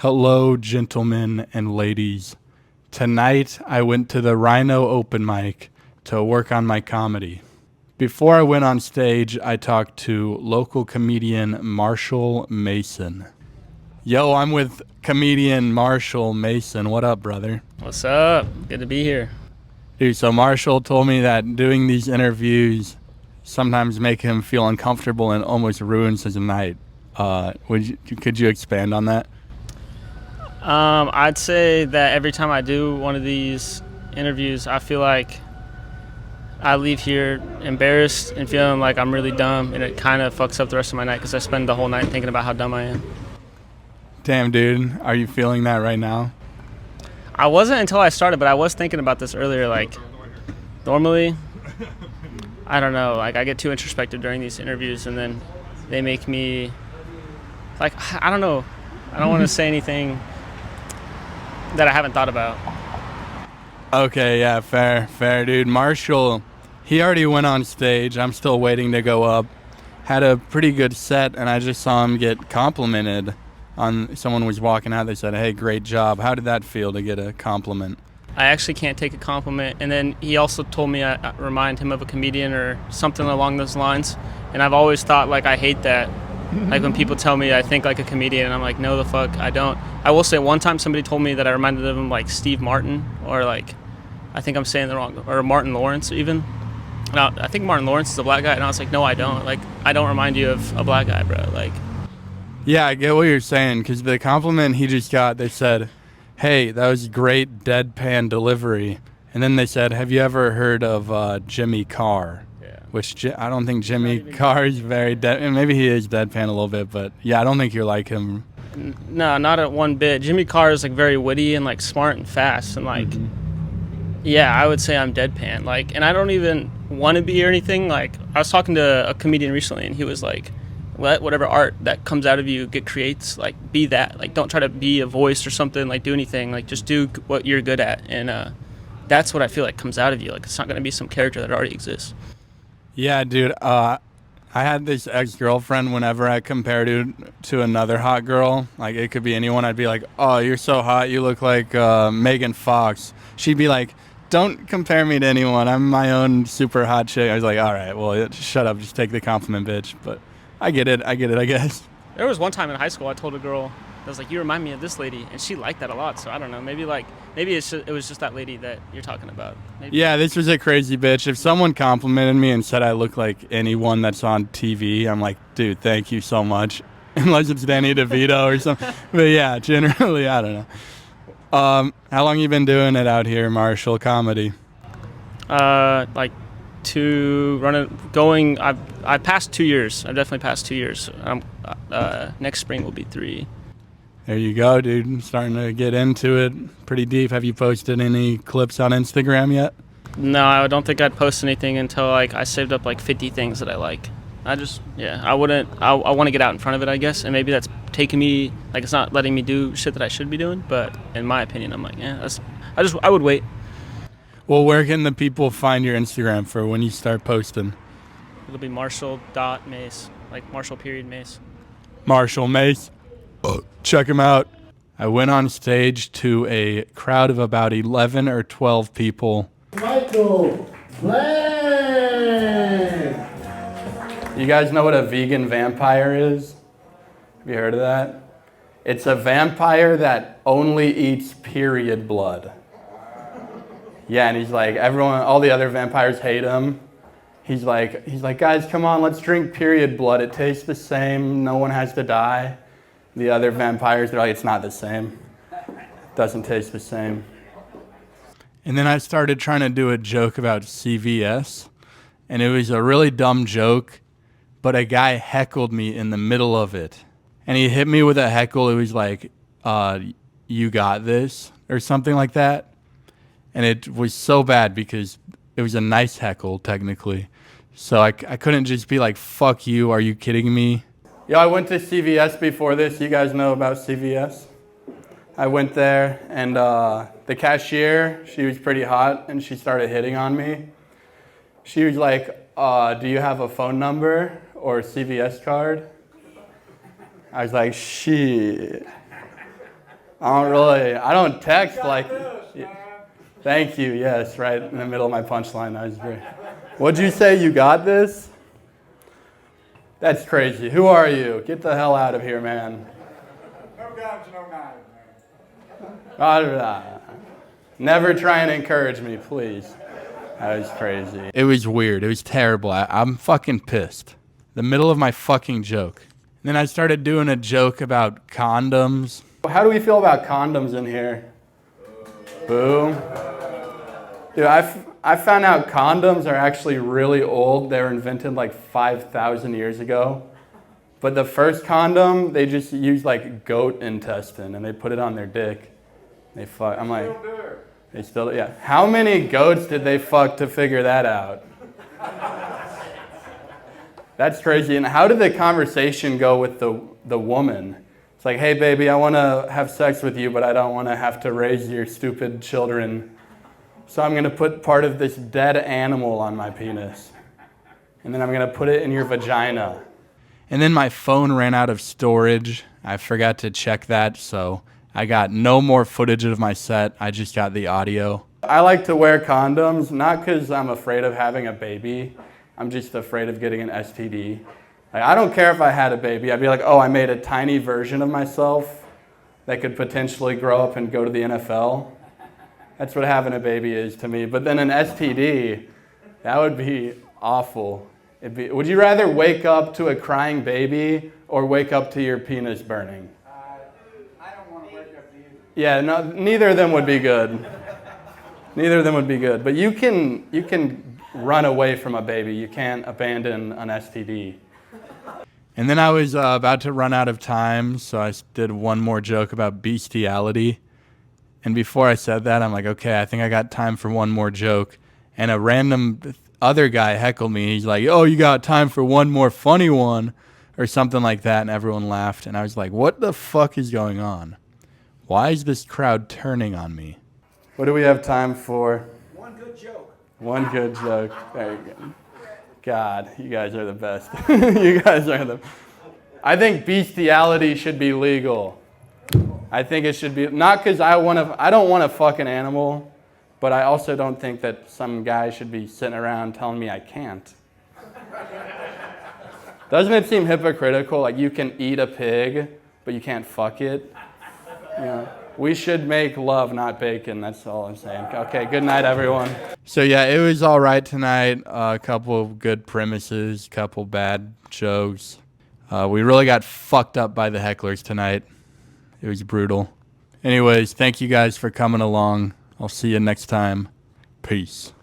Hello, gentlemen and ladies. Tonight, I went to the Rino open mic to work on my comedy. Before I went on stage, I talked to local comedian Marshall Maasen. Yo, I'm with comedian Marshall Maasen. What up, brother? What's up? Good to be here. Dude, so Marshall told me that doing these interviews sometimes make him feel uncomfortable and almost ruins his night. Could you expand on that? I'd say that every time I do one of these interviews, I feel like I leave here embarrassed and feeling like I'm really dumb, and it kind of fucks up the rest of my night because I spend the whole night thinking about how dumb I am. Damn, dude, are you feeling that right now? I wasn't until I started, but I was thinking about this earlier. Like, normally, I don't know, like I get too introspective during these interviews, and then they make me, like, I don't know. I don't want to say anything that I haven't thought about. Okay, yeah, fair, dude. Marshall, he already went on stage. I'm still waiting to go up. Had a pretty good set, and I just saw him get complimented on. Someone was walking out. They said, "Hey, great job." How did that feel to get a compliment? I actually can't take a compliment. And then he also told me I remind him of a comedian or something along those lines. And I've always thought, like, I hate that. Like, when people tell me I think like a comedian, and I'm like, no, the fuck, I don't. I will say one time somebody told me that I reminded them of, like, Steve Martin, or, like, I think I'm saying the wrong, or Martin Lawrence even. And I think Martin Lawrence is a black guy, and I was like, no, I don't. Like, I don't remind you of a black guy, bro. Like, Yeah, I get what you're saying, because the compliment he just got, they said, "Hey, that was great deadpan delivery." And then they said, "Have you ever heard of Jimmy Carr?" yeah. Which I don't think Jimmy Carr is very maybe he is deadpan a little bit, but yeah, I don't think you're like him. No, not at one bit. Jimmy Carr is, like, very witty and, like, smart and fast, and, like, yeah, I would say I'm deadpan. Like, and I don't even want to be or anything. Like, I was talking to a comedian recently, and he was like, let whatever art that comes out of you get creates, like, be that. Like, don't try to be a voice or something, like, do anything. Like, just do what you're good at. And that's what I feel like comes out of you. Like, it's not going to be some character that already exists. Yeah, dude. I had this ex-girlfriend. Whenever I compared to another hot girl, like it could be anyone, I'd be like, "Oh, you're so hot. You look like Megan Fox." She'd be like, "Don't compare me to anyone. I'm my own super hot chick." I was like, "All right, well, shut up. Just take the compliment, bitch." But I get it. I guess. There was one time in high school I told a girl, I was like, you remind me of this lady, and she liked that a lot. So I don't know, maybe it was just that lady that you're talking about. Maybe. Yeah, this was a crazy bitch. If someone complimented me and said I look like anyone that's on TV, I'm like, dude, thank you so much. Unless it's Danny DeVito or something. But yeah, generally, I don't know. How long you been doing it out here, Marshall, comedy? Like I passed 2 years. I've definitely passed 2 years. Next spring will be 3. There you go, dude. I'm starting to get into it pretty deep. Have you posted any clips on Instagram yet? No, I don't think I'd post anything until, like, I saved up like 50 things that I like. I want to get out in front of it, I guess, and maybe that's taking me, like, it's not letting me do shit that I should be doing, but in my opinion, I'm like, yeah, I would wait. Well, where can the people find your Instagram for when you start posting? It'll be Marshall.Mace, like Marshall period Mace. Marshall Mace. Check him out. I went on stage to a crowd of about 11 or 12 people. Michael Blanck! You guys know what a vegan vampire is? Have you heard of that? It's a vampire that only eats period blood. Yeah, and he's like, all the other vampires hate him. He's like, guys, come on, let's drink period blood. It tastes the same. No one has to die. The other vampires, they're like, it's not the same. It doesn't taste the same. And then I started trying to do a joke about CVS, and it was a really dumb joke, but a guy heckled me in the middle of it. And he hit me with a heckle. It was like, you got this, or something like that. And it was so bad because it was a nice heckle, technically. So I couldn't just be like, fuck you, are you kidding me? Yo, I went to CVS before this. You guys know about CVS? I went there, and the cashier, she was pretty hot, and she started hitting on me. She was like, do you have a phone number or a CVS card? I was like, shit. I don't text like. Thank you. Yes, right in the middle of my punchline. That was great. What'd you say? You got this? That's crazy. Who are you? Get the hell out of here, man. No guns, no knives. Never try and encourage me, please. That was crazy. It was weird. It was terrible. I'm fucking pissed. The middle of my fucking joke. And then I started doing a joke about condoms. How do we feel about condoms in here? Boo. Dude, I found out condoms are actually really old. They were invented like 5,000 years ago. But the first condom, they just used like goat intestine and they put it on their dick. They fuck. I'm like, they still, yeah. How many goats did they fuck to figure that out? That's crazy. And how did the conversation go with the woman? It's like, hey, baby, I want to have sex with you, but I don't want to have to raise your stupid children. So I'm going to put part of this dead animal on my penis. And then I'm going to put it in your vagina. And then my phone ran out of storage. I forgot to check that, so I got no more footage of my set. I just got the audio. I like to wear condoms, not because I'm afraid of having a baby. I'm just afraid of getting an STD. Like, I don't care if I had a baby. I'd be like, oh, I made a tiny version of myself that could potentially grow up and go to the NFL. That's what having a baby is to me. But then an STD, that would be awful. Would you rather wake up to a crying baby or wake up to your penis burning? I don't want to wake up to you. Yeah, no, neither of them would be good. Neither of them would be good. But you can run away from a baby. You can't abandon an STD. And then I was about to run out of time, so I did one more joke about bestiality. And before I said that, I'm like, okay, I think I got time for one more joke. And a random other guy heckled me. He's like, oh, you got time for one more funny one or something like that. And everyone laughed. And I was like, what the fuck is going on? Why is this crowd turning on me? What do we have time for? One good joke. One good joke. There you go. God, you guys are the best. You guys are the... I think bestiality should be legal. I think it should be, not because I don't want to fuck an animal, but I also don't think that some guy should be sitting around telling me I can't. Doesn't it seem hypocritical? Like you can eat a pig, but you can't fuck it? You know, we should make love, not bacon. That's all I'm saying. Okay, good night, everyone. So yeah, it was all right tonight. A couple of good premises, couple bad jokes. We really got fucked up by the hecklers tonight. It was brutal. Anyways, thank you guys for coming along. I'll see you next time. Peace.